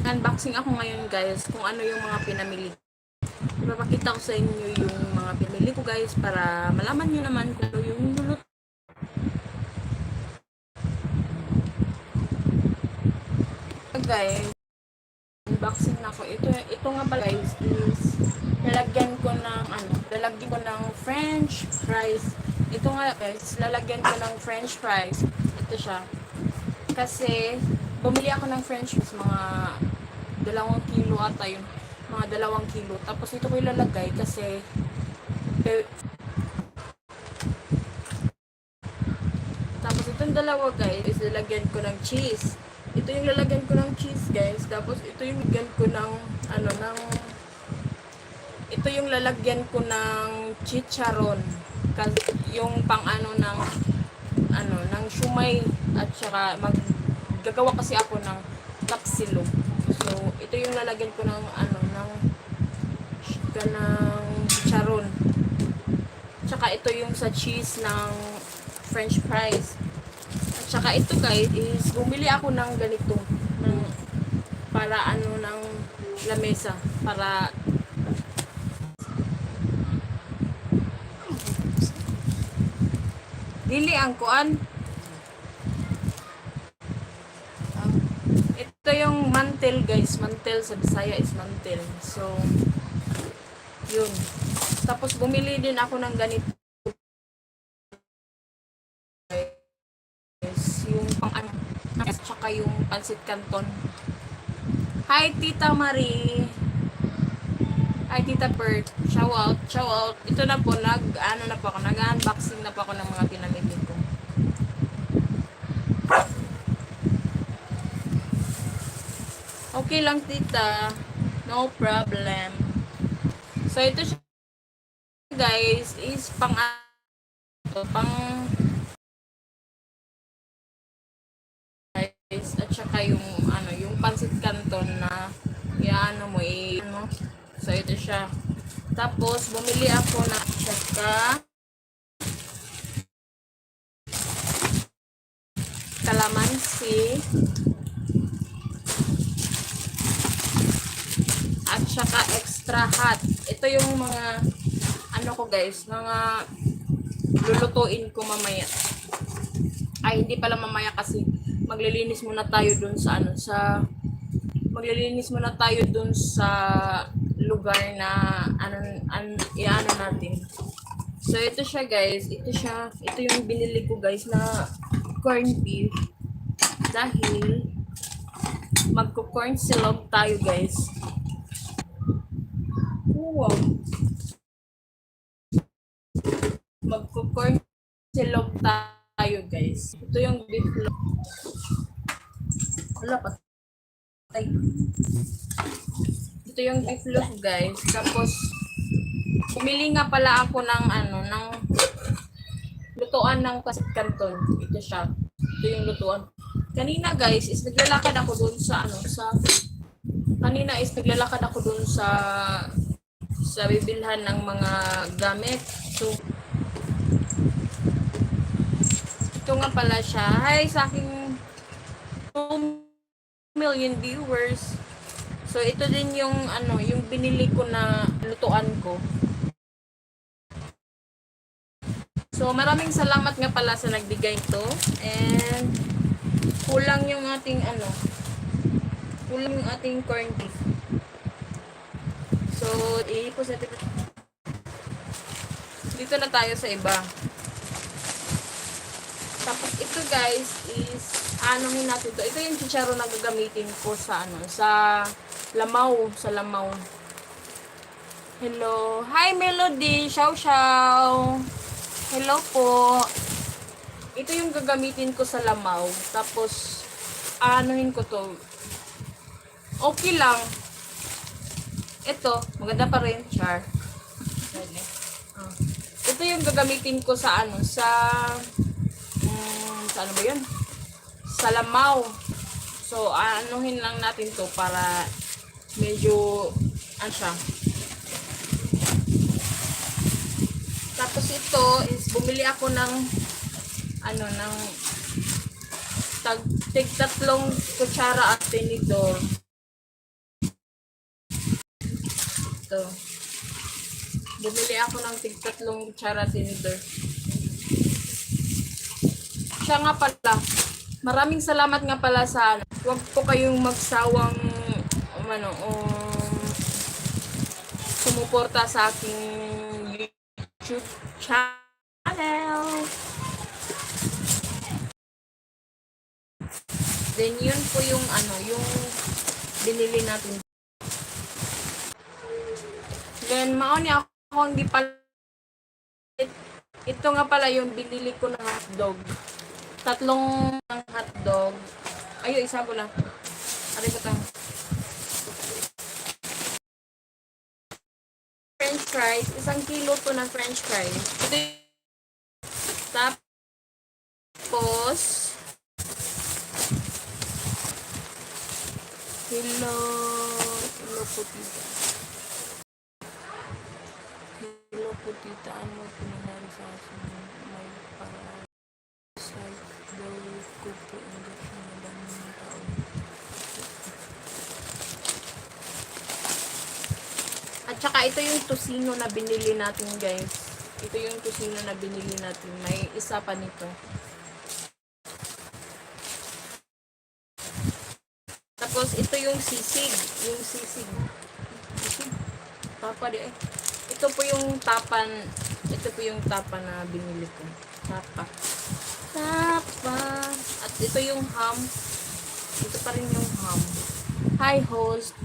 Unboxing ako ngayon guys kung ano yung mga pinamili. Ipapakita ko sa inyo yung mga pinamili ko guys para malaman nyo naman kung ano yung lulot. Guys, unboxing na ako. Ito nga pala guys is lalagyan ko ng french fries. Ito nga guys, lalagyan ko ng french fries. Ito siya. Kasi bumili ako ng french fries mga 2 kilo ata yun. Mga 2 kilo. Tapos ito ko ilalagay kasi tapos itong dalawa guys is lalagyan ko ng cheese. Ito yung lalagyan ko ng cheese guys. Tapos ito yung lalagyan ko ng ito yung lalagyan ko ng chicharon. Kasi yung pang ng shumay at saka gagawa kasi ako ng tapsilog. So ito yung lalagyan ko ng chicharon. Tsaka ito yung sa cheese ng french fries. At saka ito guys is bumili ako ng ganito para ng lamesa para dili ang kuan. Ito yung mantel guys. Mantel sa Bisaya is mantel. So yun. Tapos bumili din ako ng ganito. Yung pang at saka yung pansit canton. Hi Tita Marie. Hi Tita Bert. Shout out. Ito na po nag-unboxing na po ako ng mga pinamili ko. Okay lang Tita. No problem. So ito siya guys is pang at saka yung pansit canton na so ito siya. Tapos bumili ako na saka kalamansi at saka extra hot. Ito yung mga ko guys, mga lulutuin ko mamaya. Ay hindi pala mamaya kasi maglilinis muna tayo dun sa lugar na natin. So ito siya guys, ito yung binili ko guys na corned beef dahil magko-corn silog tayo guys. Wow. Magko-corn silog tayo guys. Ito yung beef loaf. Wala pa. Ito yung beef loaf guys. Tapos bumili nga pala ako ng lutuan ng pansit canton. Ito siya. Ito yung lutuan. Kanina guys is naglalakad ako doon sa bibilhan ng mga gamit. So ito nga pala siya. Hi sa aking 2 million viewers. So ito din yung yung binili ko na lutuan ko. So maraming salamat nga pala sa nagbigay ito. And kulang yung ating corned beef. So iipos natin. Dito na tayo sa iba. Tapos ito guys is natin to. Ito yung chicharon na gagamitin ko sa lamaw, Hello. Hi Melody, Xiao. Hello po. Ito yung gagamitin ko sa lamaw. Tapos ko to. Okay lang. Ito, maganda pa rin, char. Ito yung gagamitin ko sa ano ba yun? Sa lamaw. So, lang natin to para medyo, siya. Tapos ito is bumili ako ng, tig 3 kutsara at tinidor Ito. Bumili ako ng tig-3 kutsara tinidor. Siya nga pala, maraming salamat nga pala sa huwag po kayong magsawang sumuporta sa aking YouTube channel. Then yun po yung yung binili natin. Then mauni ako ang gipalit. Ito nga pala yung binili ko ng hotdog. 3 ng hotdog. Ayo, isa ko lang. Aray ko tang. French fries. 1 kilo to na French fries. Tapos, Hello putita. Hello putita. Ano po nangyari sa akin? May para side daw ko po injection na dami ng tao. At saka ito yung tocino na binili natin, guys. Ito yung tocino na binili natin. May isa pa nito. Tapos ito yung sisig. Yung sisig. Tapa di eh. Ito po yung tapan. Ito po yung tapa na binili ko. Tapa. At ito yung ham. Ito pa rin yung ham. Hi, host.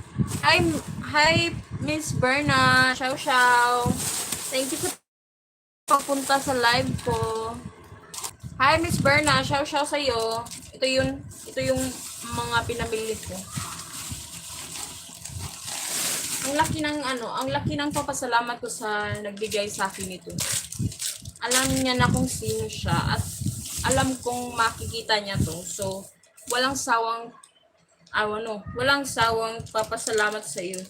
Hi, Miss Berna. Ciao. Thank you sa papunta sa live ko. Hi, Miss Berna. Ciao sa'yo. Ito yung mga pinamili ko. Ang laki ng papasalamat ko sa nagbigay sa akin nito. Alam niya na kung sino siya at alam kong makikita niya to. So, walang sawang papasalamat sa iyo.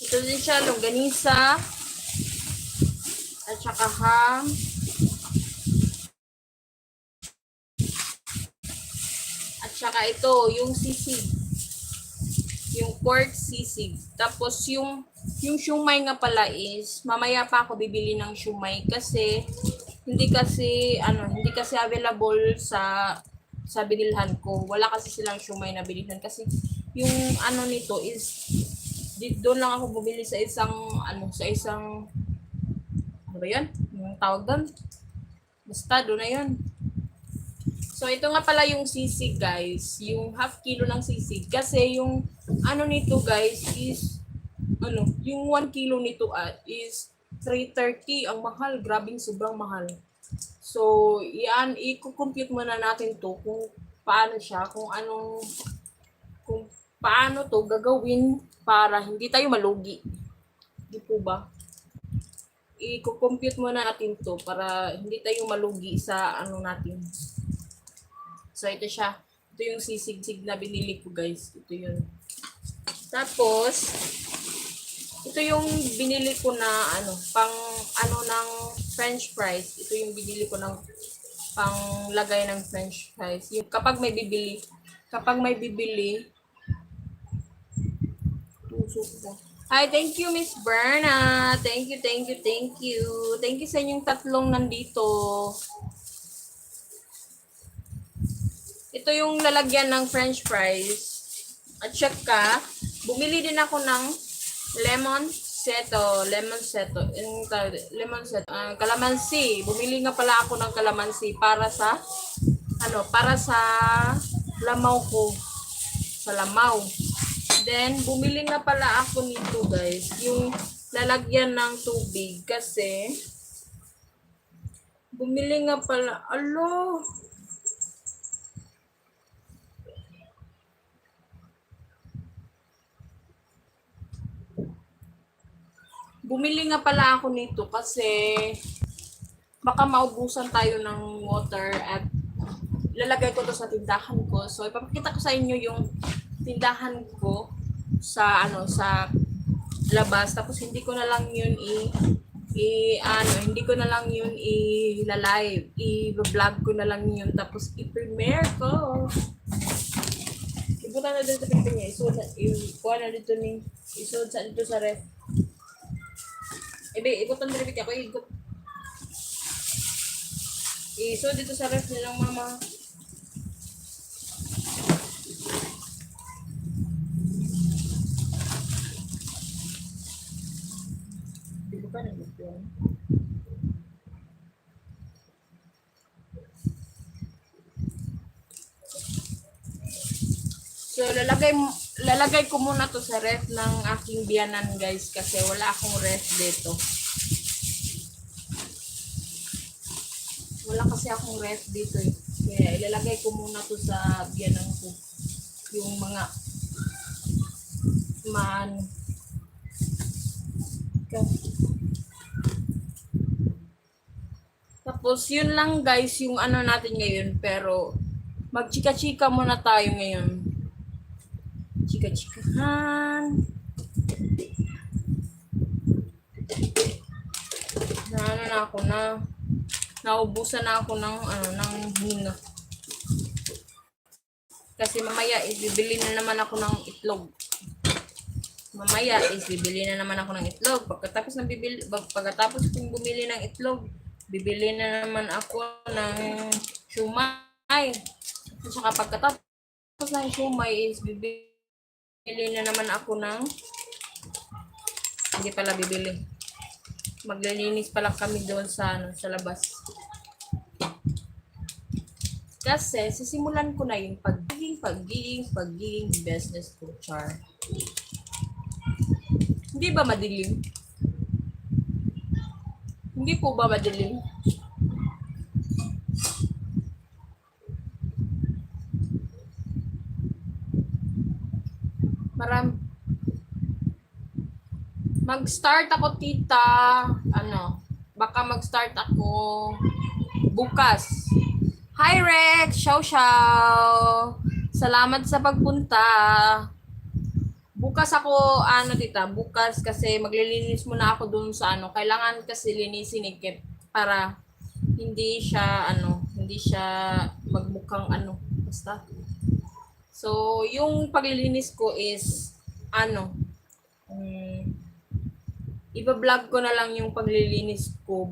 Ito din siya, longganisa at saka ham. At saka ito, yung sisig. Yung pork sisig. Tapos yung siumay nga pala is mamaya pa ako bibili ng siumay kasi hindi kasi available sa binilhan ko. Wala kasi silang siumay na bilhan kasi yung nito is doon lang ako bumili sa isang ano ba 'yan? Yung tawag doon. Basta doon na 'yun. So, ito nga pala yung sisig, guys. Yung half kilo ng sisig. Kasi yung nito, guys, is yung 1 kilo nito is 330. Ang mahal. Grabing sobrang mahal. So, i-compute muna natin to kung paano siya, kung paano to gagawin para hindi tayo malugi. Di po ba? I-compute muna natin to para hindi tayo malugi sa natin. So, ito siya. Ito yung sisig na binili ko, guys. Ito yun. Tapos, ito yung binili ko na ng French fries. Ito yung binili ko ng panglagay ng French fries. Yung kapag may bibili, hi, thank you, Miss Berna. Thank you. Thank you sa inyong 3 nandito. Ito yung lalagyan ng French fries. At saka, bumili din ako ng lemon seto. Calamansi. Bumili nga pala ako ng calamansi para sa lamaw ko. Sa lamaw. Then, bumili nga pala ako nito, guys. Yung lalagyan ng tubig. Kasi, bumili nga pala, bumili nga pala ako nito kasi baka maubusan tayo ng water at lalagay ko to sa tindahan ko. So, ipapakita ko sa inyo yung tindahan ko sa labas. Tapos, hindi ko na lang yun i-live. I-vlog ko na lang yun. Tapos, i-premiere ko. Ibutan na dito sa pimpin niya. Isod na, kuha na dito ni, isod sa dito sa ref. Ebe, ibutan na rin ako, igup. Isod dito sa ref nilang mama. Ibutan na dito. So, lalagay ko muna to sa ref ng aking biyanan, guys, kasi wala akong ref dito. Wala kasi akong ref dito eh. Kaya ilalagay ko muna to sa biyanan ko. Yung mga Tapos, yun lang guys, yung ano natin ngayon. Pero, magchika-chika muna tayo ngayon. Chika-chikahan. Naubusan na ako ng hinga. Kasi mamaya bibili na naman ako ng itlog. Bibili na naman ako ng itlog. Pagkatapos kong bumili ng itlog, bibili na naman ako ng siumay. At saka pagkatapos ng siumay is bibili na naman ako ng hindi pala bibili. Maglilinis pala kami doon sa labas. Kasi sisimulan ko na yung pagiging business ko, char. Hindi ba madilim? Hindi po ba madilim? Mag-start ako, tita. Baka mag-start ako bukas. Hi, Rex! Ciao! Salamat sa pagpunta. Bukas ako, tita, bukas kasi maglilinis muna ako dun sa Kailangan kasi linisin para hindi siya magmukhang basta. So, yung paglilinis ko is iba-vlog ko na lang yung paglilinis ko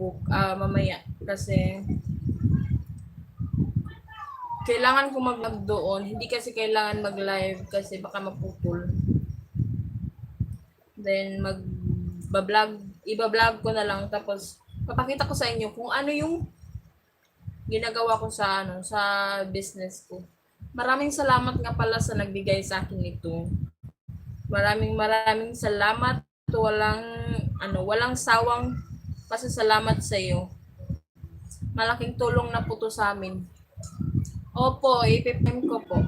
mamaya kasi kailangan ko mag-vlog doon. Hindi kasi kailangan mag-live kasi baka maputol. Then iba-vlog ko na lang tapos papakita ko sa inyo kung ano yung ginagawa ko sa business ko. Maraming salamat nga pala sa nagbigay sa akin nito. Maraming salamat. Walang sawang pasasalamat sa iyo. Malaking tulong na po to sa amin. Opo, ipipim ko po.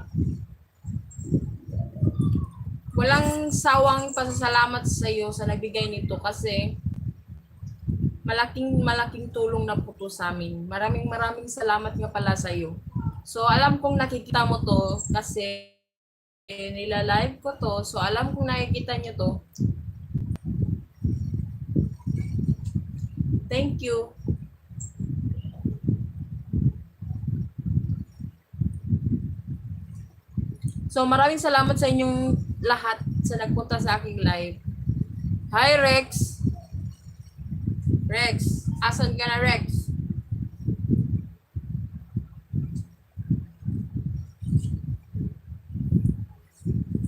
Walang sawang pasasalamat sa iyo sa nagbigay nito kasi malaking tulong na po to sa amin. Maraming salamat nga pala sa iyo. So, alam kong nakikita mo to kasi nila-live ko to. So, alam kong nakikita nyo to. Thank you. So, maraming salamat sa inyong lahat sa nagpunta sa aking live. Hi, Rex! Rex! Asan ka na, Rex?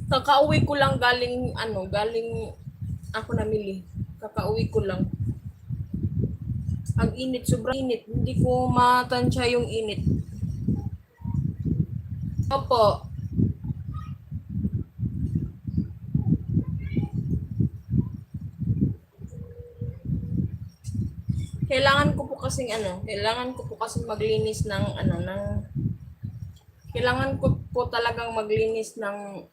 Kakauwi ko lang galing ako namili. Kakauwi ko lang. Ang init, sobrang init. Hindi ko matansya yung init. Opo. Kailangan ko po kasing maglinis kailangan ko po talagang maglinis ng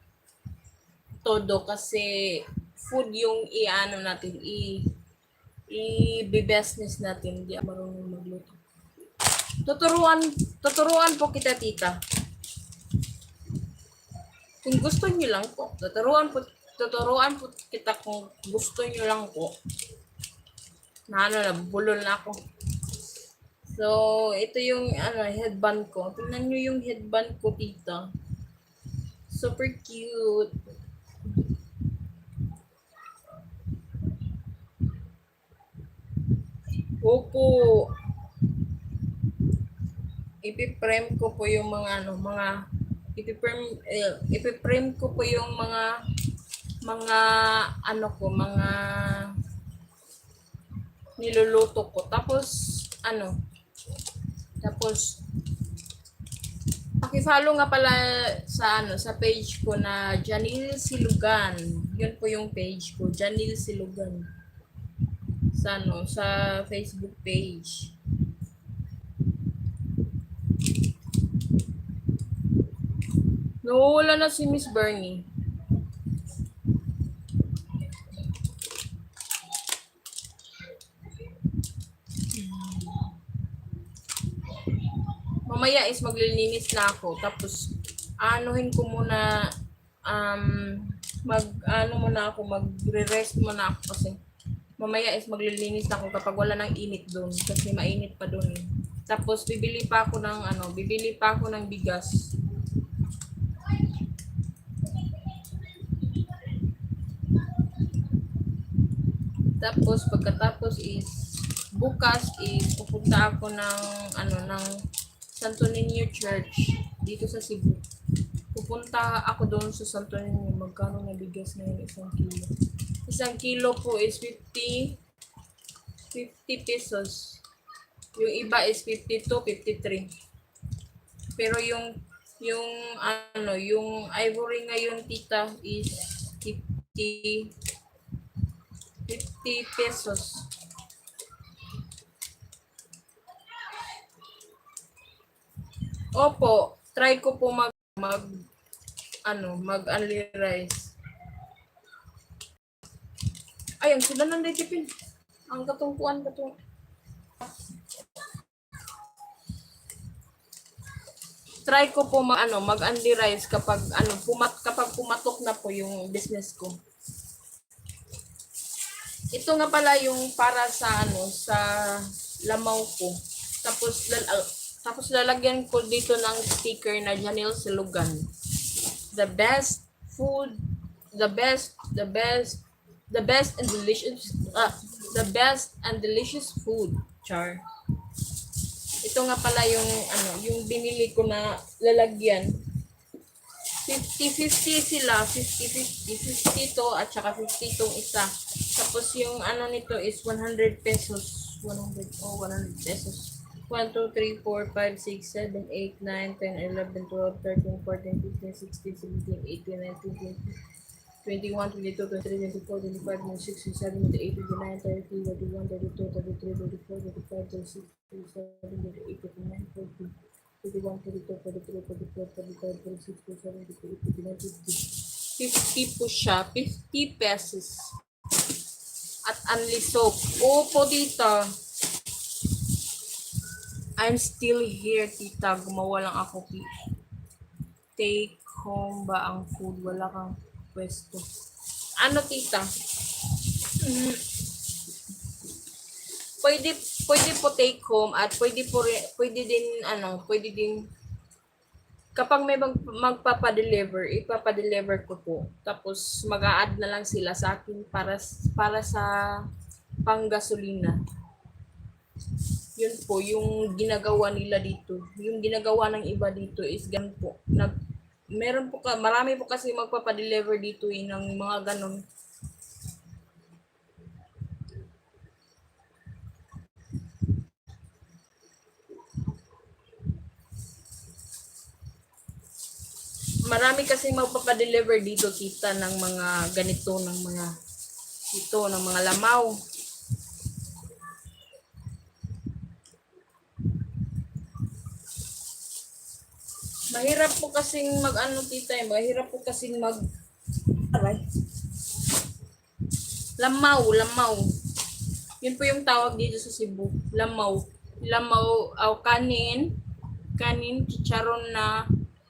todo kasi food yung i-business natin. Hindi ako marunong magluto. Tuturuan po kita, tita. Kung gusto niyo lang po, tuturuan po kita kung gusto niyo lang po. Nabulol na ako. So, ito yung headband ko. Tingnan niyo yung headband ko, tita. Super cute. Opo. Ipipreme ko po yung mga ipipreme ko po yung mga mga niluluto ko. Tapos tapos paki-follow nga pala sa page ko na Janil Silugan. Yun po yung page ko, Janil Silugan. Sa Facebook page. Nawawala na si Miss Bernie. Mamaya is maglilinis na ako. Tapos, anuhin ko muna, magre-rest muna ako kasi mamaya is maglilinis na ako kapag wala nang init doon. Kasi mainit pa doon. Tapos, bibili pa ako ng bigas. Tapos, pagkatapos is, bukas is pupunta ako ng Santo Niño Church dito sa Cebu. Pupunta ako doon sa Santo Niño. Magkano na bigas ngayon isang kilo? Isang kilo po is 50 pesos. Yung iba is 52, 53. Pero yung ivory ngayon tita is 50 pesos. Opo, try ko po mag-only rice. Ayun, sila nang ditipin. Ang katungkuan. Try ko po mag-only rice kapag pumatok na po yung business ko. Ito nga pala yung para sa lamaw ko. Tapos lalagyan ko dito ng sticker na Janil Silugan. The best food, the best and delicious food. Char. Ito nga pala yung binili ko na lalagyan. 50-50 sila, 50 to at saka 50 tong isa. Tapos yung nito is 100 pesos. 100 pesos. 1, 2, 3, 4, 5, 6, 7, 8, 9, 10, 11, 12, 13, 14, 15, 16, 17, 18, 19, 20, 21, 22, 23, 24, 25, 26, 27, 28, 29, 30, 31, 32, 33, 34, 35, 36, 37, 38, 39, 40, 41, 42, 43, 44, 45, 46, 47, 48, 49, 50. 50 po siya. 50 pesos. At only soap. Opo, tita. I'm still here, tita. Gumawa lang ako. Take home ba ang food? Wala kang pwesto. Ano, tita? Pwede po take home at pwede din kapag may magpapa-deliver, ipapa-deliver ko po. Tapos mag-a-add na lang sila sa akin para sa panggasolina. Yun po, yung ginagawa nila dito. Yung ginagawa ng iba dito is ganun po. Marami po kasi magpapa-deliver dito ng mga ganun. Marami kasi magpapa-deliver dito kita ng mga ganito, ng mga lamaw. Mahirap po kasing tita, mahirap po kasing lamaw. Yun po yung tawag dito sa Cebu, lamaw. Lamaw, kanin, chicharon na,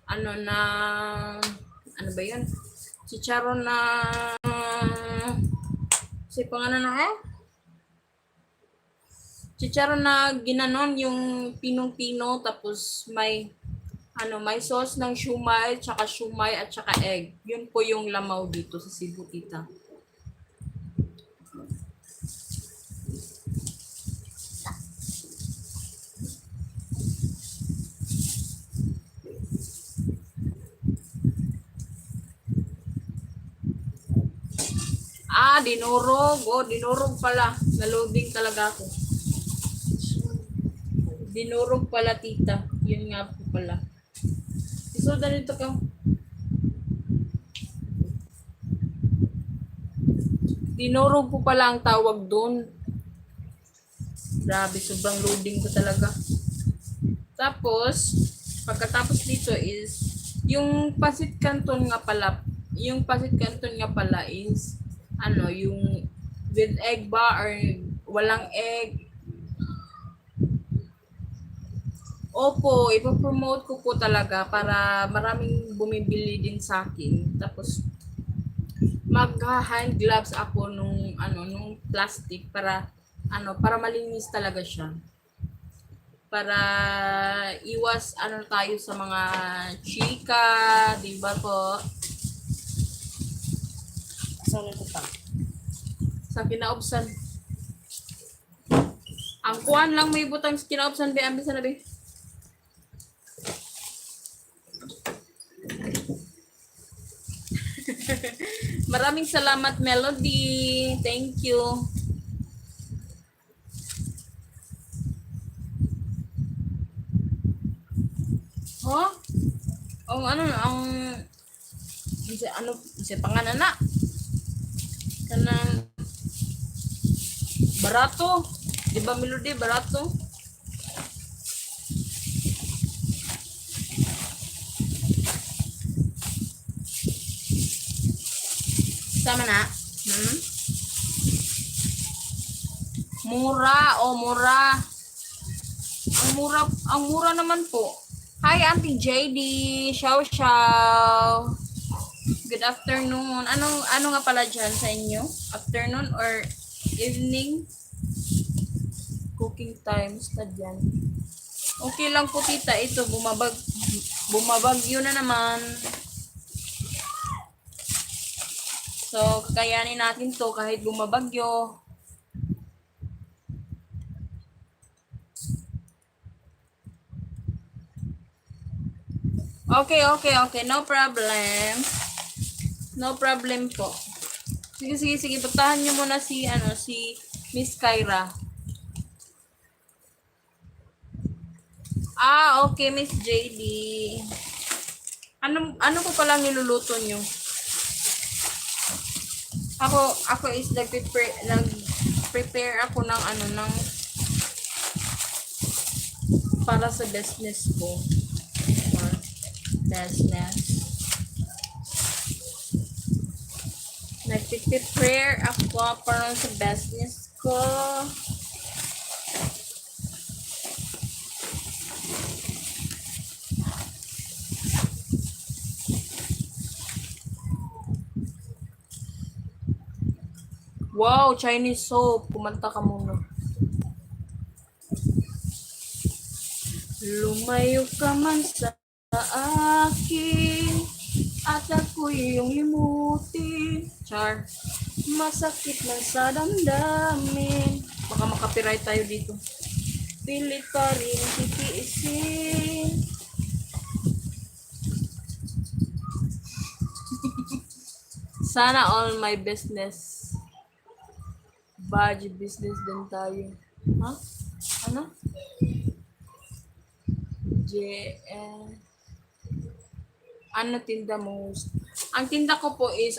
ano ba yun? Chicharon na, chicharon na ginanon yung pinong-pino, tapos may may sauce ng shumai at saka egg. Yun po yung lamaw dito sa Cebu, tita. Dinurog. Dinurog pala. Naloading talaga ako. Dinurog pala, tita. Yun nga po pala. Isoda nito ka. Dinurog po pala ang tawag doon. Grabe, sobrang loading ko talaga. Tapos, pagkatapos dito is, yung pasit canton nga pala is, yung with egg ba or walang egg. Opo, ipopromote ko po talaga para maraming bumibili din sa akin. Tapos, mag-hand gloves ako nung plastic para malinis talaga siya. Para iwas tayo sa mga chika, di ba po? Sorry ko pa. Sa kinaubsan. Ang kuwan lang may butang sa kinaubsan, be, ambil sana, be. Maraming salamat, Melody. Thank you. Huh? Pangalan na. Kanang barato. Di ba, Melody? Barato. Sama na. Mura. Mura. Ang mura naman po. Hi, Auntie JD. Ciao. Good afternoon. Ano nga pala dyan sa inyo? Afternoon or evening? Cooking times na dyan. Okay lang po, tita. Ito, bumabagyo na naman. So, kakayanin natin to kahit bumabagyo. Okay. No problem. No problem po. Sige. Puntahan nyo muna si Miss Kyra. Okay, Miss JD. Ano po palang niluluto nyo? Ako is nag-prepare ako ng para sa business ko. For business. Nag-prepare ako para sa business ko. Wow, Chinese soap. Kumanta ka muna. Lumayo ka man sa akin at ako'y iyong limutin. Char. Masakit man sa damdamin. Baka makapiright tayo dito. Pilit pa rin titiisin. Sana all my business. Budget business din tayo. Ha? Ano? Tinda mo? Ang tinda ko po is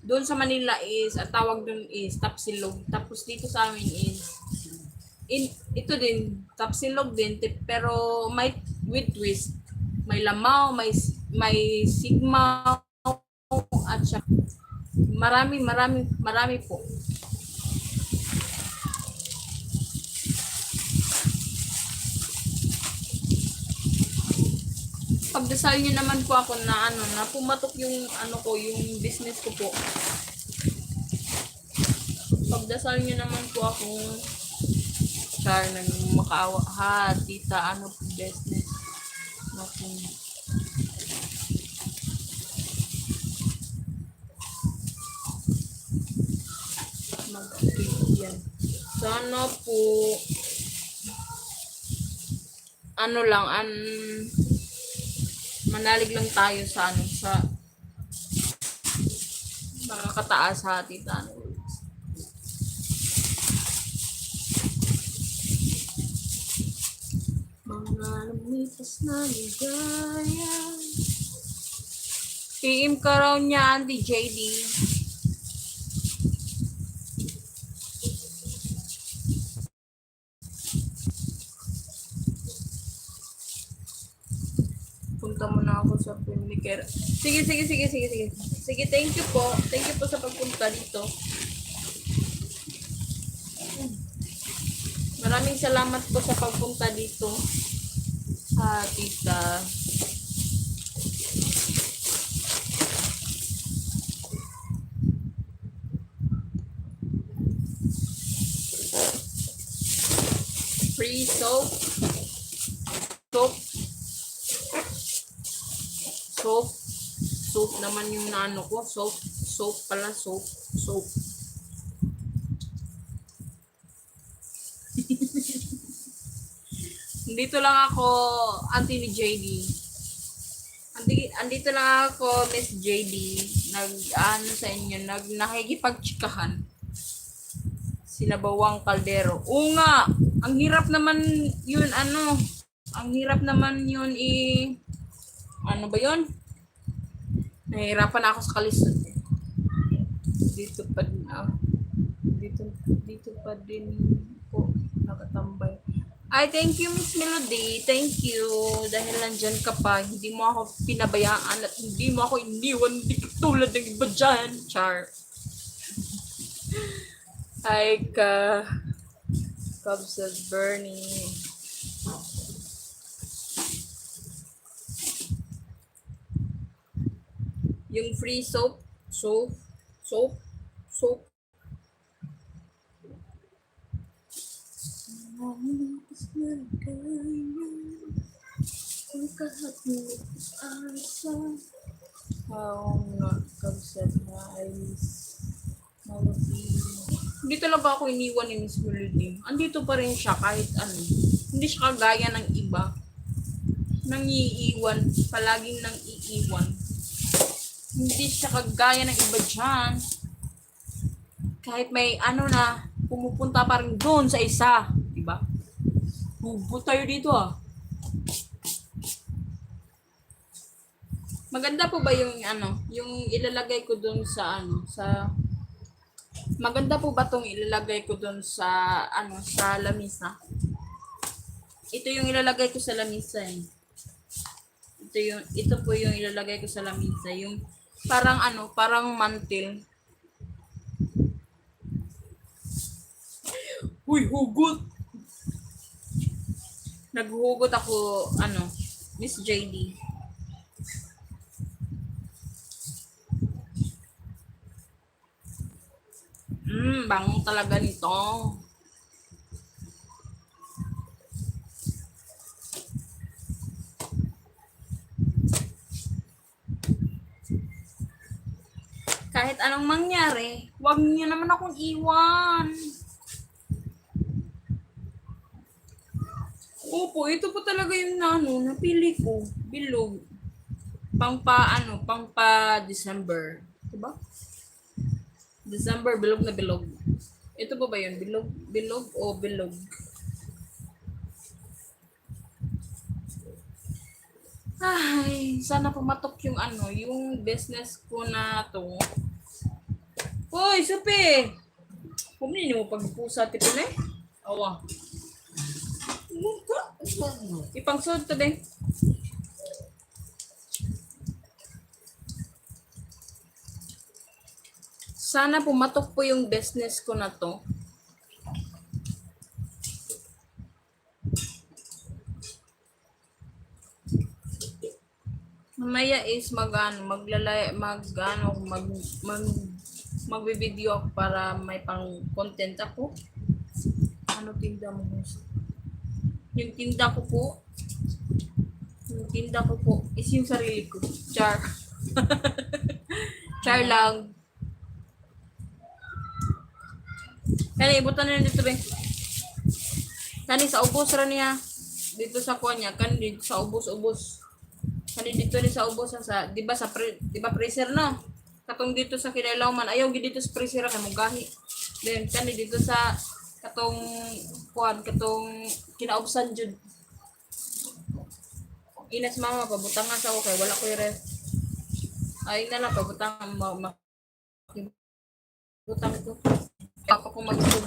doon sa Manila is, at tawag doon is tapsilog. Tapos dito sa amin is, ito din, tapsilog din, pero may with twist. May lamaw, may sigma, at saka marami po. Pagdasal niyo naman po ako na pumatok yung yung business ko po. Pagdasal niyo naman po ako nang makaawa, tita, business. Okay. Mag-update yan. Sana po, ano lang, manalig lang tayo sa sa nakakataas sa atin. Mga lumipas na ligaya. PM ka raw niya, Andy JD. Punta mo na ako sa Pimliker. Sige. Sige, thank you po. Thank you po sa pagpunta dito. Maraming salamat po sa pagpunta dito sa tita. Free soap. Soap naman yung naano ko. Soap pala. Andito lang ako, Auntie ni JD. Andito lang ako, Miss JD. Sa inyo, nakikipagtsikahan. Sinabawang kaldero. Oo nga, ang hirap naman yun, ang hirap naman yun ano ba yun? Nahihirapan ako sa kalisod. Dito pa din po nakatambay. Ay, thank you, Miss Melody. Thank you. Dahil nandyan ka pa, hindi mo ako pinabayaan at hindi mo ako iniwan. Hindi ka tulad ng iba dyan. Char. Hi, Cubs of Bernie. Yung free soap. Ang kahat mo asa. Hindi talaga ako iniwan ni Miss Melody. Andito pa rin siya kahit ano. Hindi siya kagaya ng iba. Nangiiwan. Palaging nang iiwan. Hindi siya kagaya ng iba dyan. Kahit may na, pumupunta pa rin doon sa isa. Diba? Hubo tayo dito Maganda po ba yung yung ilalagay ko doon sa maganda po ba tong ilalagay ko doon sa sa lamisa? Ito yung ilalagay ko sa lamisa Ito po yung ilalagay ko sa lamisa, yung parang parang mantil. Uy, hugot. Naghuhugot ako Miss JD. Bango talaga nito. Kahit anong mangyari, huwag niyo naman akong iwan. Opo, ito po talaga yung napili ko. Bilog. Pangpa December. Diba? December, bilog na bilog. Ito po ba yun? Bilog o bilog? Ay, sana pumatok yung yung business ko na to. Hoy, supi! Kuminin mo pagpusa tipo na Awa. Ipangsod to din. Sana pumatok po yung business ko na to. Mamaya is magbi-video ako para may pang content ako. Ano tinda mo? Yung tinda ko po. Yung tinda ko po is yung sarili ko. Char. Char lang. Kaya ibutan na dito, be. Kani sa ubos ra niya. Dito sa kuha niya. Kani dito sa ubos-ubos. Kani dito ni sa ubos sa, di ba di ba freezer no? Katong dito sa kinailaw man. Ayaw gid dito sa freezer kay mugahi. Then kani dito sa katong kuan, katong kinaubsan jud. Inas mama pabutangan sa ako kay wala ko ref. Ay na lang pabutangan butang ko. Ako ko magsud.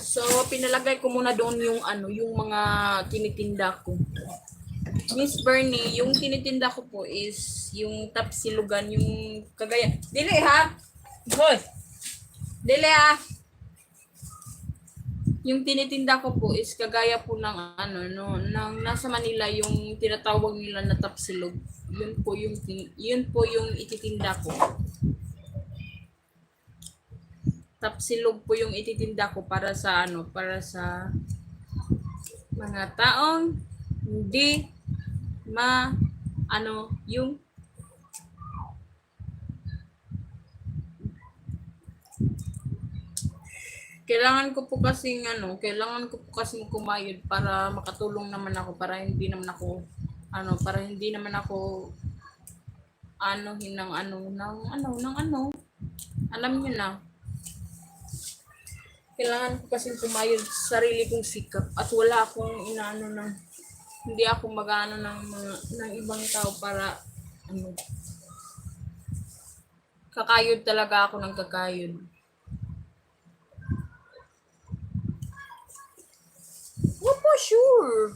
So pinalagay ko muna doon yung yung mga tinitinda ko. Miss Bernie, yung tinitinda ko po is yung tapsilugan, yung kagaya. Dili ha? Hoy. Dili ha? Yung tinitinda ko po is kagaya po ng ng nasa Manila yung tinatawag nila na tapsilog. Yun po yung ititinda ko. Tapsilog po yung ititinda ko para sa para sa mga taong hindi yung kailangan ko po kasing kumayod para makatulong naman ako para hindi naman ako alam niyo na. Kailangan ko kasing kumayod sa sarili kong sikap at wala akong hindi ako ng ibang tao para kakayod talaga ako ng kakayod. Opo, sure.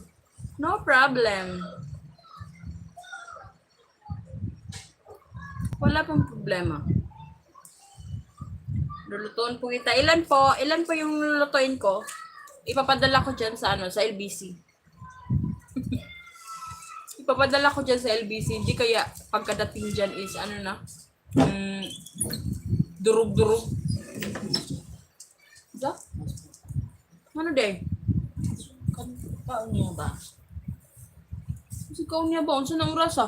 No problem. Wala pong problema. Lulutuin po kita. Ilan po yung lulutuin ko? Ipapadala ko dyan sa sa LBC. Ipapadala ko dyan sa LBC. Hindi kaya pagkadating dyan is durug-durug. Da? Ano de? Kaon niya ba? Kasi kaon niya ba? Unsa nang oras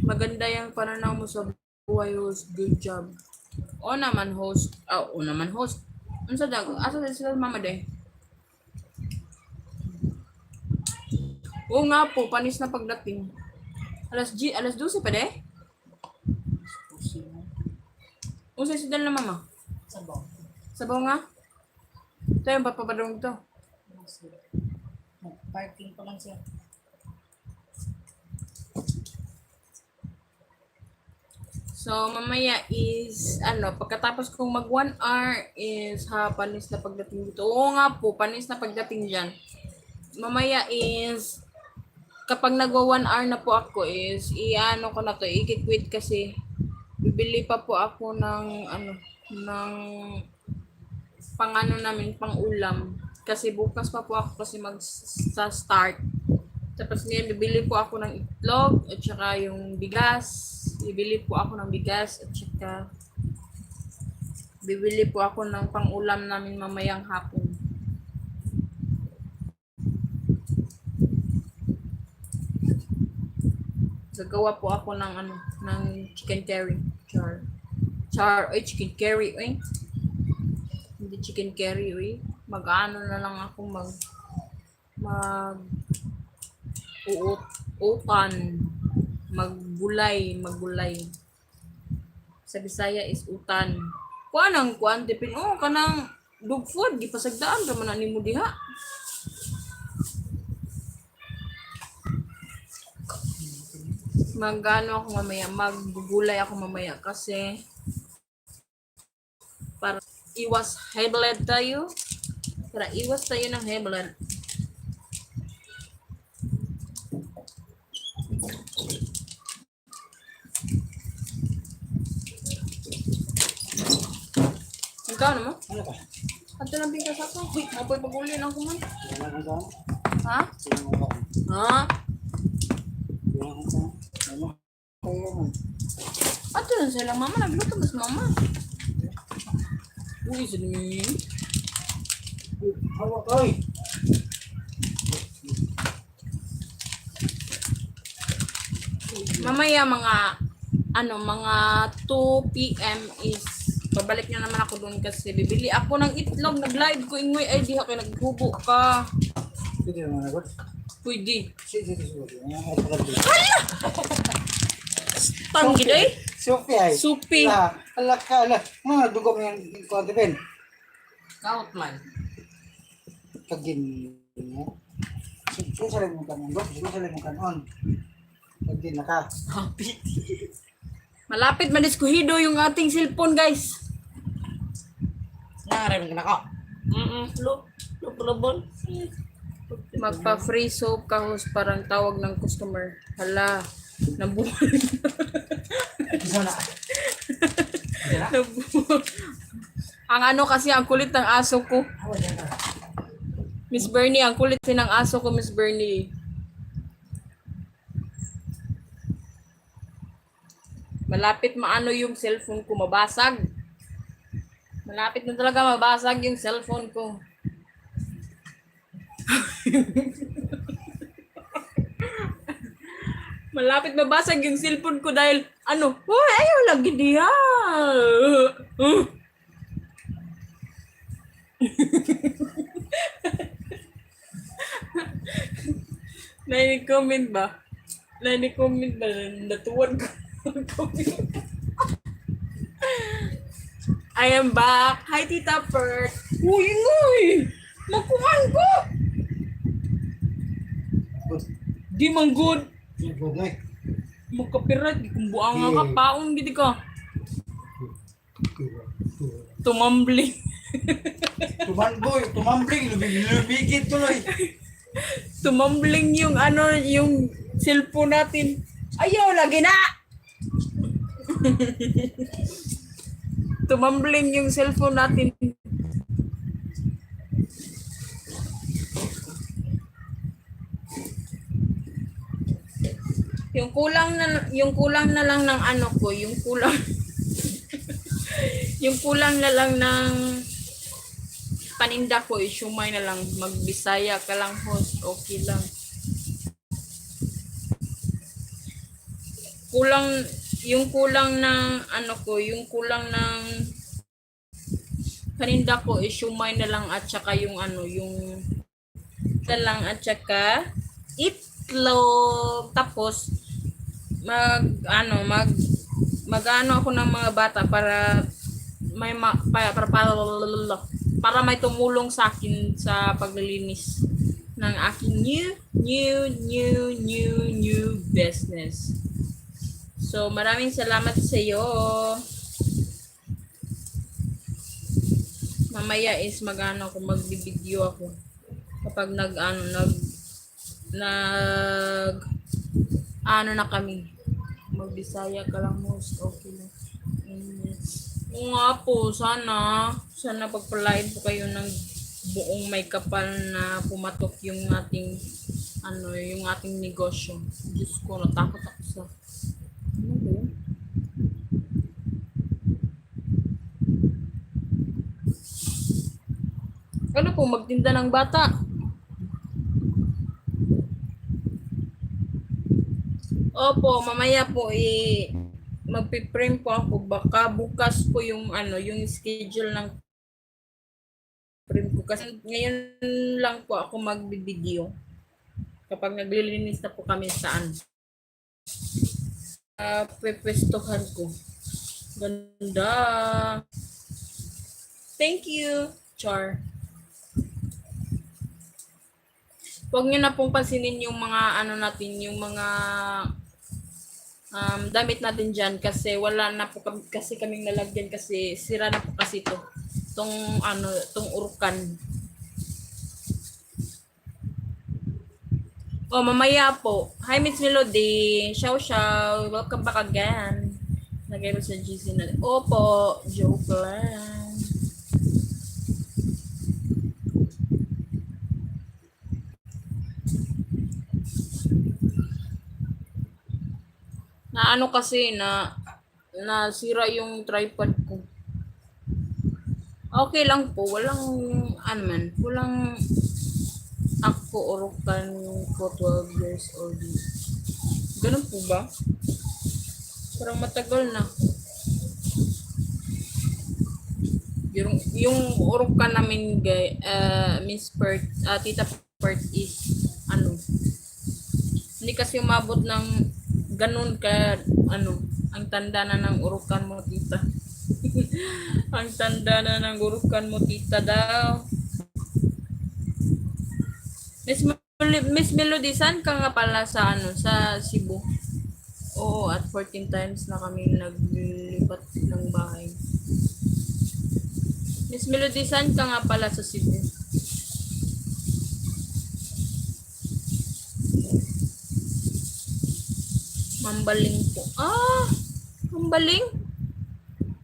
Maganda yung pananaw mo sa buhay, host. Good job. O naman host. Unsa dag? Asa sila mama de? Oo nga po, panis na pagdating. Alas 12 pa de? Unsa si na mama? Sabaw. Sabaw nga? Ito yung papapadong to. Parking pa lang siya. So, mamaya is, pagkatapos kong mag 1 hour is, panis na pagdating dito. Oo nga po, panis na pagdating dyan. Mamaya is, kapag nagwa 1 hour na po ako is, ko na to, i-quit kasi, bibili pa po ako ng namin, pang ulam. Kasi bukas pa po ako kasi mag-start. Tapos ngayon, bibili po ako ng itlog at saka yung bigas. Bibili po ako ng bigas at saka bibili po ako ng pang-ulam namin mamayang hapon. Gagawa po ako ng chicken curry. Chicken curry, Hindi chicken curry, Mag-ano na lang ako utan, maggulay. Sa Bisaya is utan. Kuan tipin kanang dog food gipasagdaan ra man nimo diha. Maggugulay ako mamaya kasi para iwas high blood tayo. Para iwas tayo ng high blood. Ikaw naman? Ano ka? Ato lang bigas ako. Mapoy pagulin ako man. Wala kang kaon? Ha? Sino mo kaon? Ha? Wala kang kaon? Ano? Kaya man. Ato lang sila mama. Nagluto mas mama. Uy, sini. Hawak, oy. Mamaya mga 2 p.m. is babalik na naman ako doon kasi bibili ako ng itlog. Nag-live ko ingoy ay di ako naghubo ka. Pwede naman ako. Pwede. Sige. Ay, pagkabi. Tanggi day. Supi ay. Supi. Ala. Mga dugo mo yung konti Ben. Kaut man. Pagin niya. Susalay mo kanon. Susalay mo kanon. Pagin na ka. Happy. Malapit madiskuhido yung ating cellphone, guys. Nangaray mo na ka. Look. Magpa-free soap ka, host, parang tawag ng customer. Hala, nabuhay Isa na. nabuhay. Ang ano kasi, ang kulit ng aso ko. Miss Bernie, ang kulit din ng aso ko, Miss Bernie. Malapit maano yung cellphone ko, mabasag. Malapit na talaga mabasag yung cellphone ko. Malapit mabasag yung cellphone ko dahil ano, oh, ayaw lagi diha. Nai-comment ba? Nai-comment ba? Natuwan ko. I am back. Hi, Tita Pert. Uy, nguy! Magkuhan ko! Di man good. Good. Magkapirat. Di kung buang nga ka. Paon, giti ka. Tumambling. Tumambling, lumigit tuloy. Tumambling yung ano, yung cellphone natin. Ayaw, lagi na! Tumambling yung cellphone natin. Yung kulang na lang ng ano ko, yung kulang yung kulang na lang ng paninda ko, isyumay na lang, magbisaya ka lang, host, okay lang. Kulang ng ano ko, yung kulang ng paninda ko, isyumay na lang at saka yung ano, yung lang at saka itlog. Tapos mag-ano ako ng mga bata para may para may tumulong sa akin sa paglilinis ng aking new business. So maraming salamat sa iyo. Mamaya is magbibideo ako kapag nag na kami. Magbisaya ka lang, most okay lang. Oo nga po, sana pagpalain po kayo ng buong may kapal na pumatok yung ating yung ating negosyo. Diyos ko, natakot ako sa ano ba yun? Ano po, magtinda ng bata? Opo, mamaya po magpiprint po ako, baka bukas po yung yung schedule ng print ko kasi ngayon lang po ako magbibideo kapag naglilinis na po kami saan pepwestuhan ko. Ganda. Thank you, Char. Huwag niyo na pong pansinin yung mga natin, yung mga damit natin dyan kasi wala na po kasi kaming nalagyan kasi sira na po kasi tong urukan. Oh, mamaya po. Hi, Miss Melody. Ciao. Welcome back again. Lagay mo sa GC na. Opo, joke lang. Kasi nasira yung tripod ko. Okay lang po, walang ano man, walang ako urukan ko 12 years old. Ganun po ba? Parang matagal na. Yung urukan namin Miss Pert, Tita Pert is ano, hindi kasi umabot ng ganun ka ano, ang tanda na ng urukan mo tita. Ang tanda na ng urukan mo tita daw. Miss Melody, saan ka nga pala sa ano, sa Cebu? Oo, at 14 times na kami naglipat ng bahay. Miss Melody, saan ka nga pala sa Cebu? Mambaling po. Mambaling?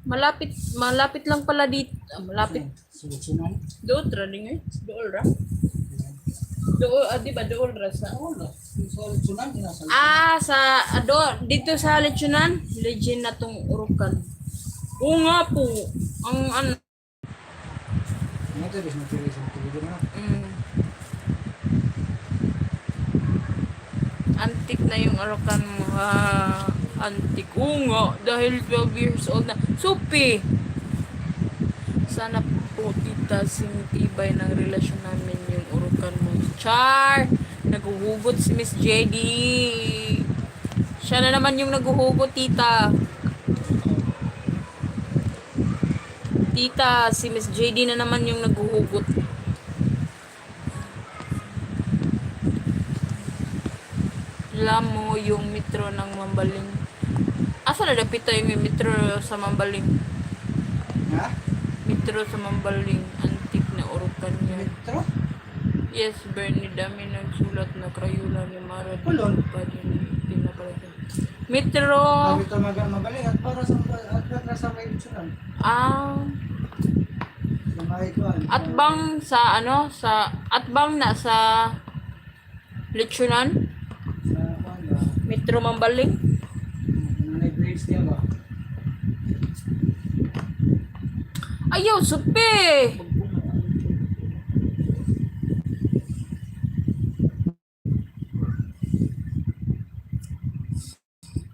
Malapit lang pala dito. Malapit. Sunod-sunod. Doon ra din eh. Doon ra. Doon, di ba doon ra sa? Wala. Sunod-sunod, nasa Dito sa Lechonan, legend na tong urukan. Oo nga po. Ang ano, Matiris na. mm, antik na yung urukan mo. Antik. Oo nga, dahil 12 years old na. Supi! Sana po tita tibay ng relasyon namin yung urukan mo. Char! Naguhugot si Miss JD. Siya na naman yung naguhugot, tita. Tita, si Miss JD na naman yung naguhugot. Alam mo yung metro ng Mambaling. Asa na dapita yung metro sa Mambaling? Ha? Metro sa Mambaling. Antik na urukan niya. Metro? Yes, Bernie, dami nagsulat na Crayola ni Mara. Kulon? Pinapalagay. Metro! Sabi ito mabalik at para sa may itsuran. Sa may ikuan. Atbang sa ano? Atbang na sa Lechonan? Sa kuan ba? Metro Mambaling? Nanay bridge niya ba? Ayaw, supi!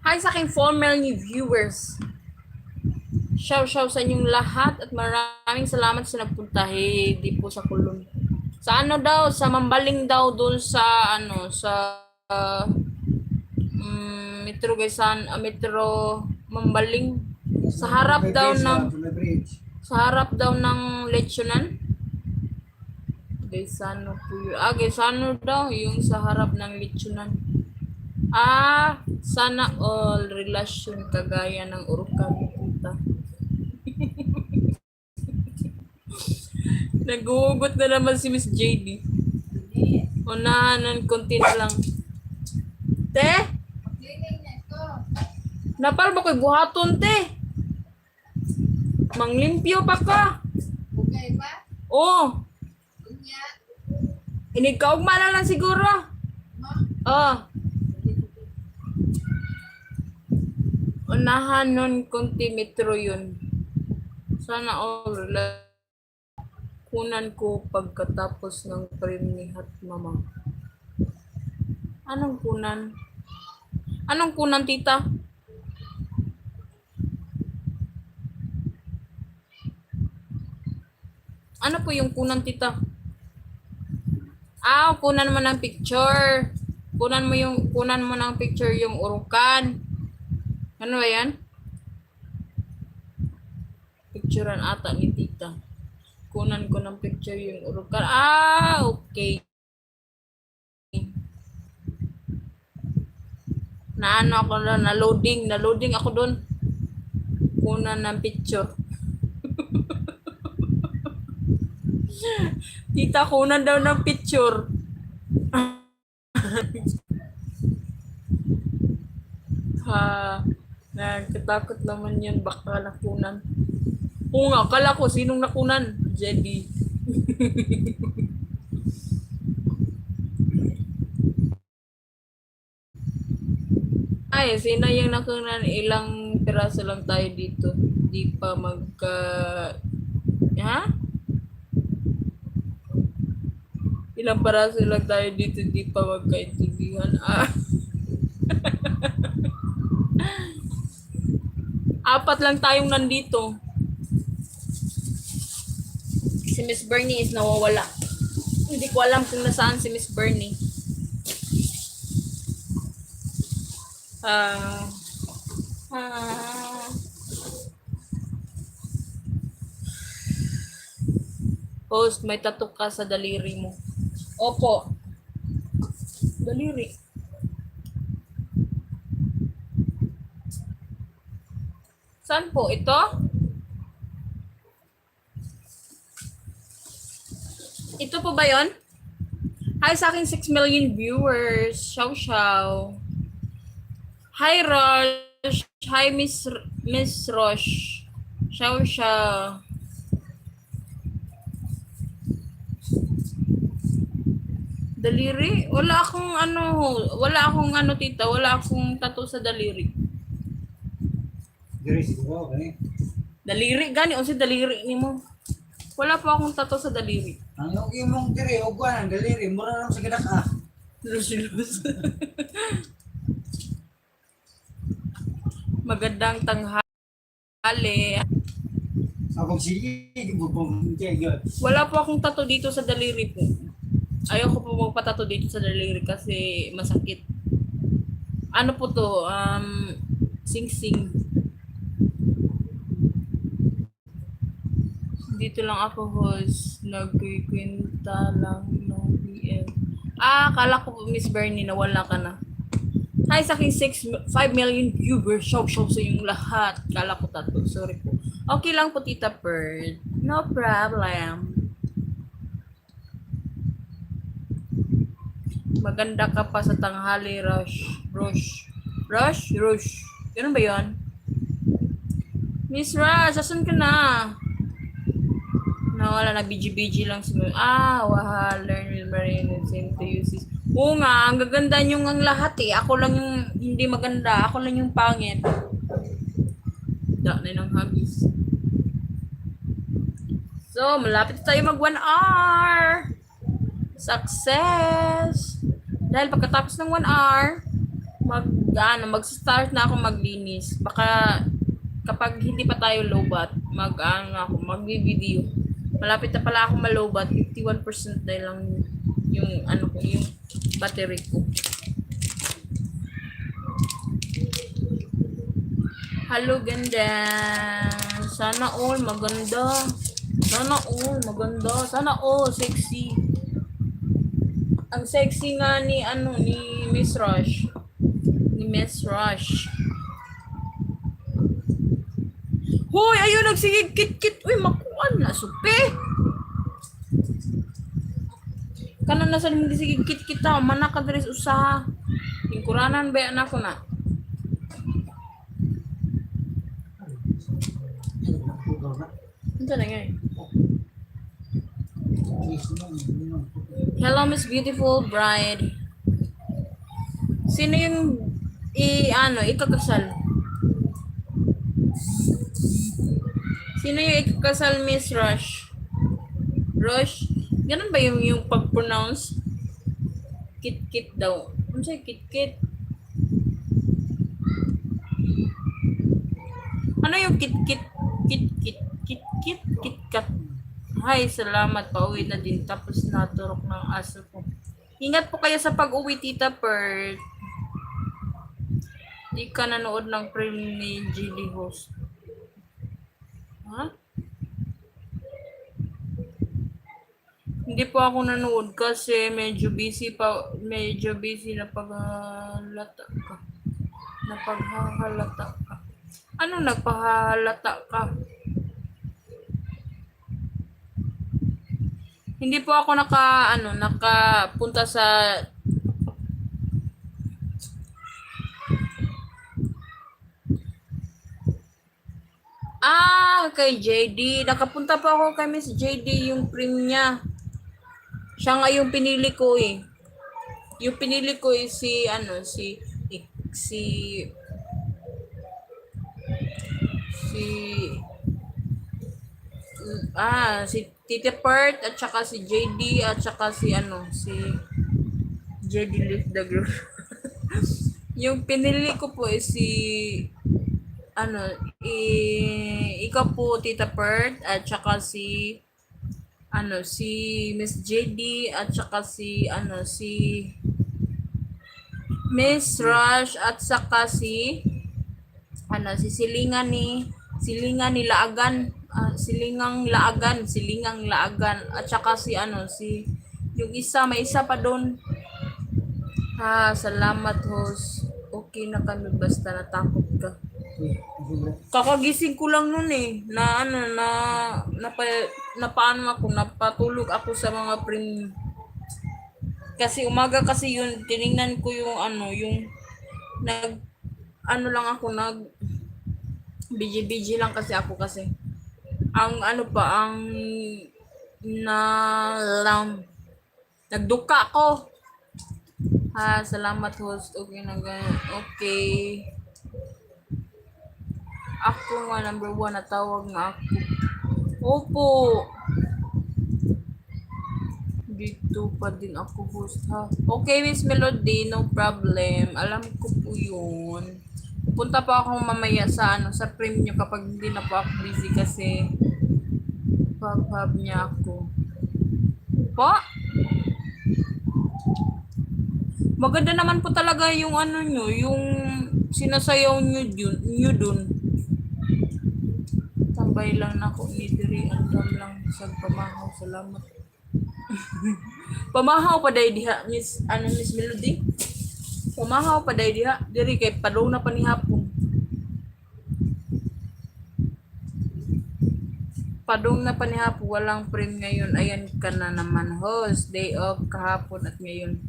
Hi sa aking formal new viewers. Shout sa inyong lahat at maraming salamat sa nagpunta. Di po sa Kulon. Sa ano daw, sa Mambaling daw doon sa ano, sa Metro Metro Mambaling. Sa harap May daw bridge ng na, may bridge. sa harap daw ng Lechonan. Gaisano po yun. Gaisano daw yung sa harap ng Lechonan. Sana all relasyon kagaya ng urukan kita. Naguhugot na naman si Miss JD. Unahanan konti na lang. Te? Napal ba ko'y buhaton, te? Manglimpyo pa ka. Okay ba? Oo. Kunya? Inikaugma na lang siguro. Unahan nun konti metro yun. Sana all kunan ko pagkatapos ng frame ni Hat Mama. Anong kunan? Anong kunan, tita? Ano po yung kunan, tita? Kunan mo ng picture. Kunan mo ng picture yung urukan. Ano ba yan? Picturean ata ni tita. Kunan ko ng picture yung urukan. Okay. Naano ako doon, na-loading ako doon. Kunan ng picture. Tita, kunan daw ng picture. Nagkatakot naman yan, baka nakunan. Oo nga, akala ko, sinong nakunan? Jedi. Sino yung nakunan? Ilang piraso lang tayo dito. Di pa Ha? Ilang paraso lang tayo dito, di pa magkaintindihan. Apat lang tayong nandito. Si Miss Bernie is nawawala. Hindi ko alam kung nasaan si Miss Bernie. Ah. Ah. Host, may tattoo ka sa daliri mo. Opo. Daliri. Saan po? Ito? Ito po ba yon? Hi sa aking 6 million viewers. Show show. Hi Rosh. Hi Miss Rosh. Show show. Daliri? Wala akong ano tita, wala akong tattoo sa daliri. Diri siguro, okay? Daliri gani o si daliri nimo. Wala pa akong tattoo sa daliri. Ang imong diri, ugwan ang daliri, mura lang sa gidak ah. Lus. Magandang tanghali. Ako sige, bubong kaya. Wala po akong tattoo dito sa daliri po. Ayoko po magpatato dito sa daliri kasi masakit. Ano po to? Sing-sing. Dito lang ako host. Nagkikwenta lang ng PM. Akala ko po Miss Bernie na wala ka na. Hi sa aking 5 million viewers. Show sa yung lahat. Kala ko tato. Sorry po. Okay lang po Tita Bird. No problem. Maganda ka pa sa tanghali, Rush. Ganun ba yun? Miss Rush, asan ka na? Nawala na, BG lang si Wahal, learn with Marine and same to you, sis. Oo nga, ang gaganda nyo ang lahat eh. Ako lang yung hindi maganda. Ako lang yung pangit. Da na ng hagis. So, malapit tayo mag 1 hour. Success! Dahil pagkatapos ng 1 hour, mag-start na ako maglinis. Baka kapag hindi pa tayo lowbat, mag-video. Malapit na pala ako malowbat, 51% na lang yung yung battery ko. Hello, ganda. Sana all maganda. Sana all sexy. Ang sexy nga ni Miss Rush. Hoy, ayun nagsigig kit-kit. Uy, makuan na supe. Kanan na sa limang sigig kit-kit ta, mana ka diri sa usaha. Tingkuranan ba na ko na. Ito na nga eh. Hello, Miss Beautiful Bride. Sino yung ikakasal? Sino yung ikakasal, Miss Rush? Ganun ba yung pag-pronounce? Kit-kit daw. Ano siya, kit-kit? Ano yung kit-kit? Kit-kat. Hi, salamat. Pauwi na din. Tapos naturok ng aso ko. Ingat po kayo sa pag-uwi, Tita Pert. Di ka nanood ng film ni Jilly Host. Ha? Hindi po ako nanood kasi medyo busy na paghahalata ka. Ano nagpahalata ka? Hindi po ako nakapunta sa kay JD. Nakapunta pa ako kay Miss JD yung prim niya. Siya nga yung pinili ko eh. Yung pinili ko eh si si Tite Pert at saka si JD at saka si si JD Leaf the Girl. Yung pinili ko po is si ano, ikaw po Tita Pert at saka si si Miss JD at saka si Miss Rush at saka si Silingan ni Laagan, Silingang Laagan at saka si yung isa, may isa pa doon. Salamat host. Okay na kami basta natakot ka. Kakagising ko lang nun na paano ako, napatulog ako sa mga kasi umaga kasi yun, tiningnan ko yung yung lang ako, BG lang kasi ako kasi. Ang nagduka ko. Salamat host. Okay na ganyan. Okay. Ako nga number 1 natawag nga ako. Opo. Dito pa din ako host Okay, Miss Melody, no problem. Alam ko po yun. Pupunta pa ako mamaya sa premium kapag hindi na po ako busy kasi pag niya ako. Po? Maganda naman po talaga yung nyo, yung sinasayaw nyo dun. Tambay lang na ako ni Diri, andam lang sa pamahaw. Salamat. Pamahaw pa day diha, Miss Melody. Pamahaw pa day diha, diri kay padong na pa ni hapon. Padong na pa ni hapon, walang frame ngayon. Ayan ka na naman host, day off kahapon at ngayon.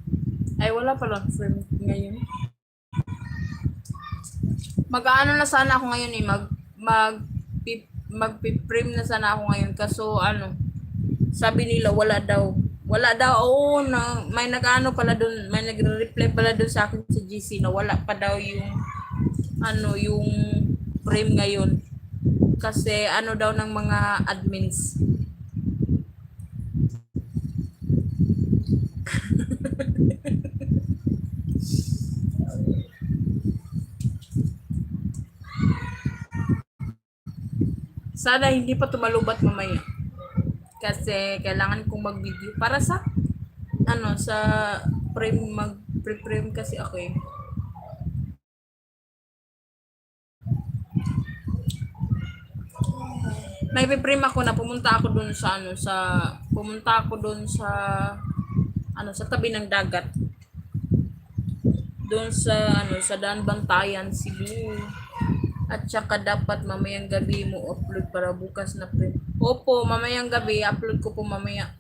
Ay, wala palang frame ngayon. Mag-ano na sana ako ngayon mag-frame na sana ako ngayon. Kaso sabi nila wala daw. Oo, may nag-ano pala doon, may nagre-reply pala doon sa akin sa GC na wala pa daw yung yung frame ngayon. Kasi daw ng mga admins. Sana hindi pa tumalubat mamaya. Kasi kailangan kong mag-video para sa sa frame, mag-frame kasi ako May frame ako na pumunta ako doon sa tabi ng dagat. Doon sa Daan Bantayan, Cebu. At saka dapat mamayang gabi mo upload para bukas na print. Opo, mamayang gabi, upload ko po mamaya.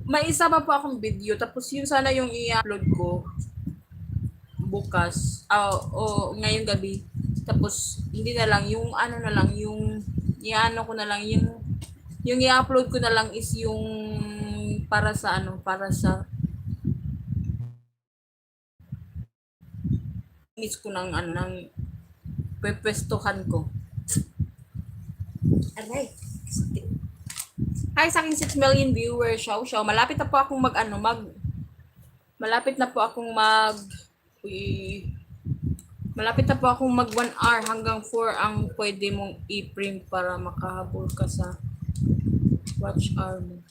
May isa pa po akong video, tapos yun sana yung i-upload ko bukas, ngayong gabi. Tapos, hindi na lang, yung yung ko na lang, yung i-upload ko na lang is yung para sa miss ko ng pwestuhan ko. Aray. Hi sa aking 6 million viewers, Shaw. Malapit na po akong malapit na po akong mag 1 hour hanggang 4 ang pwede mong i-print para makahabol ka sa watch hour mo.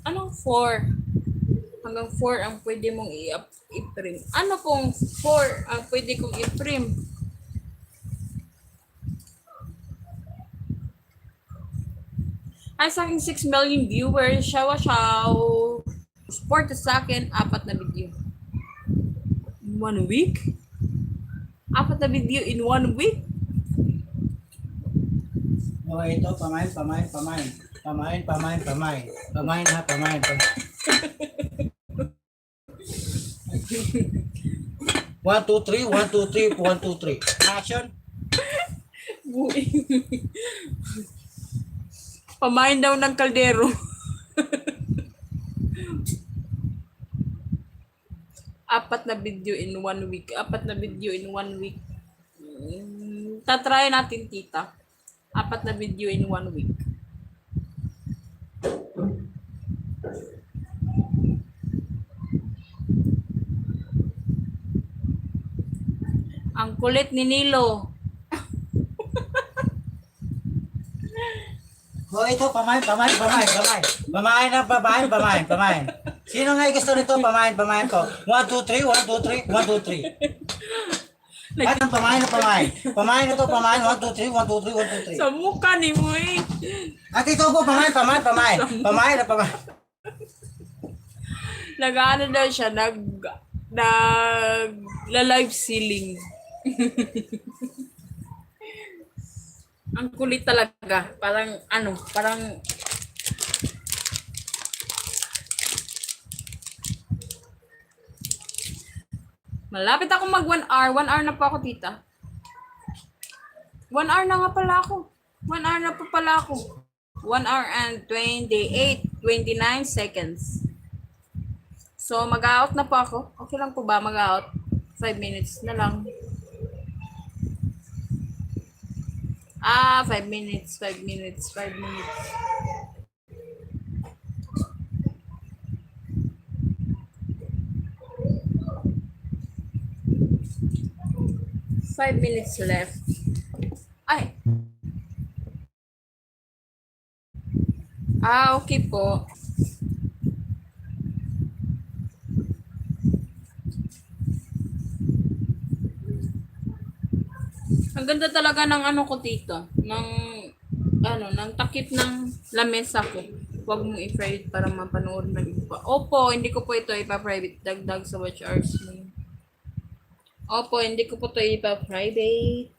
Anong 4? Hanggang 4 ang pwede mong i-print. Ano pong 4 ang pwede kong i-print? Ay, sa aking 6 million viewers, shaw. Support sa akin, 4 na video. In 1 week? 4 na video in 1 week? Ito, pamain. Pamain ha. 1, 2, 3, 1, 2, 3, 1, 2, 3. Action! Buing. Pamain daw ng kaldero. Apat na video in 1 week. Apat na video in 1 week. Tatry natin, tita. Apat na video in 1 week. Ang kulit ni Nilo. Oh, ito, pamain. Pamain. Sino nga gusto nito? Pamain ko. 1, 2, 3, 1, 2, 3, 1, 2, 3. Ay, pamain. Pamain ito, 1, 2, 3, 1, 2, 3, 1, 2, 3. Sa mukha ni mo eh. At ito po, pamain. Nag-ano daw siya, live ceiling. Ang kulit talaga. Parang malapit ako mag 1 hour. 1 hour na po ako, tita. 1 hour na nga pala ako. 1 hour na po pala ako. 1 hour and 29 seconds. So, mag-out na po ako. Okay lang po ba mag-out? 5 minutes na lang. 5 minutes. 5 minutes. 5 minutes. Five minutes left. Ay. Okay po. Ang ganda talaga ng ano ko dito. Ng takip ng lamesa ko. Huwag mong i-private para mapanood ng iba. Opo, hindi ko po ito ipa-private. Dagdag sa watch hours mo. Opo, hindi ko po ito ipa-private.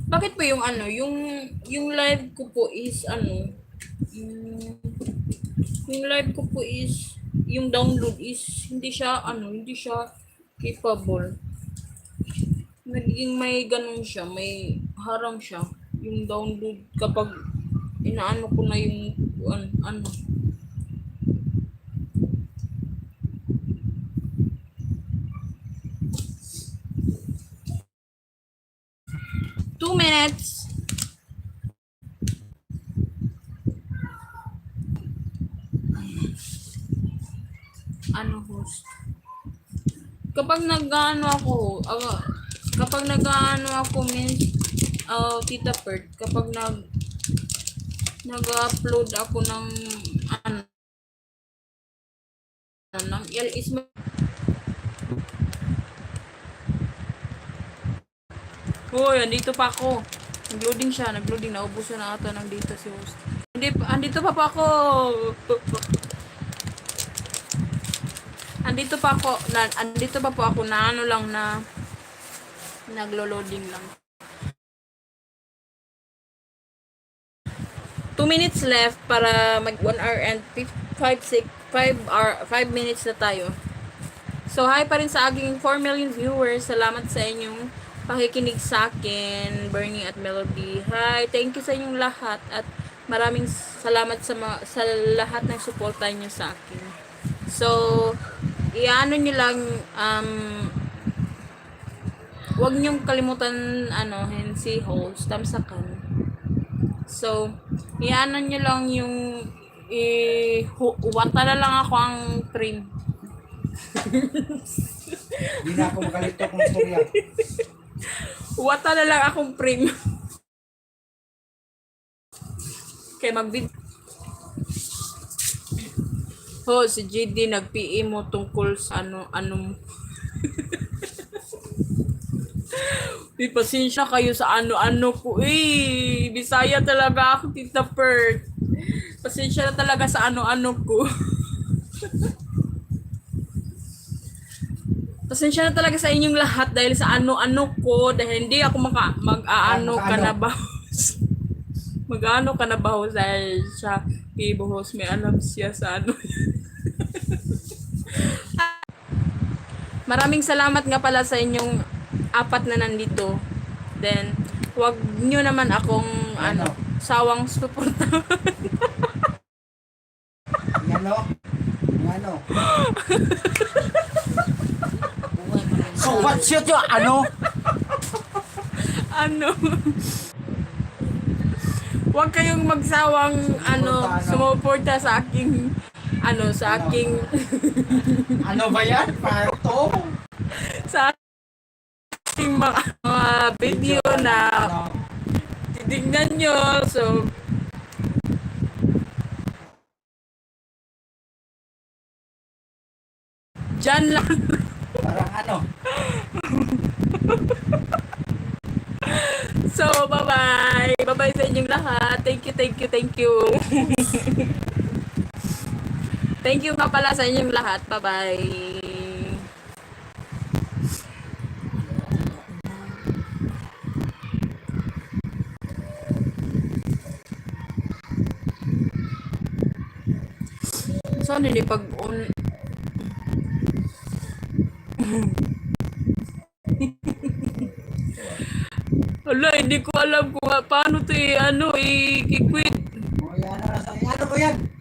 Bakit po yung yung live ko po is yung live ko po is yung download is hindi siya capable. Naging may ganun siya, may harang siya yung download kapag inaano ko na yung ano. Two minutes. Host? Kapag nag-ano ako, Tita Pert, kapag nag-upload ako ng LS Hoy, andito pa ako. Nag-loading siya, naubusan na ata ng data si host. Andito pa ako. Andito pa po ako na naglo-loading lang. 2 minutes left para mag 1 hour and 5 minutes na tayo. So, hi pa rin sa aking 4 million viewers. Salamat sa inyong pakikinig sa akin, Bernie at Melody. Hi, thank you sa inyong lahat at maraming salamat sa lahat ng suporta niyo sa akin. So, iano niyo lang wag niyong kalimutan si host tamsakan. So, iano niyo lang yung wata na lang ako ang trim. Hindi na ako makalito kung istorya. Wata na lang akong frame. Kaya si JD nag-PM mo tungkol sa ano. Di pasensya kayo sa ano ko. Bisaya talaga ako, Tita Pert. Pasensya na talaga sa ano ko. Pasensya na talaga sa inyong lahat dahil sa ano ko, dahil hindi ako mag-aano ka na bahos. Mag-aano ka na bahos dahil siya ibuhos, may alam siya sa ano. Maraming salamat nga pala sa inyong apat na nandito. Then, wag nyo naman akong sawang suporta. Ano? Ano? So what's your ano? ano? Wag kayong magsawang sumuporta sa aking sa aking Ano ba yan? Parto? sa aking mga video na titignan nyo. So, dyan lang. Parang ano? So, bye-bye. Bye-bye sa inyong lahat. Thank you, thank you, thank you. Thank you nga pala sa inyong lahat. Bye-bye. Saan hindi pag-on? Wala, hindi ko alam kung paano ito i-quit. O yan, ano ba yan?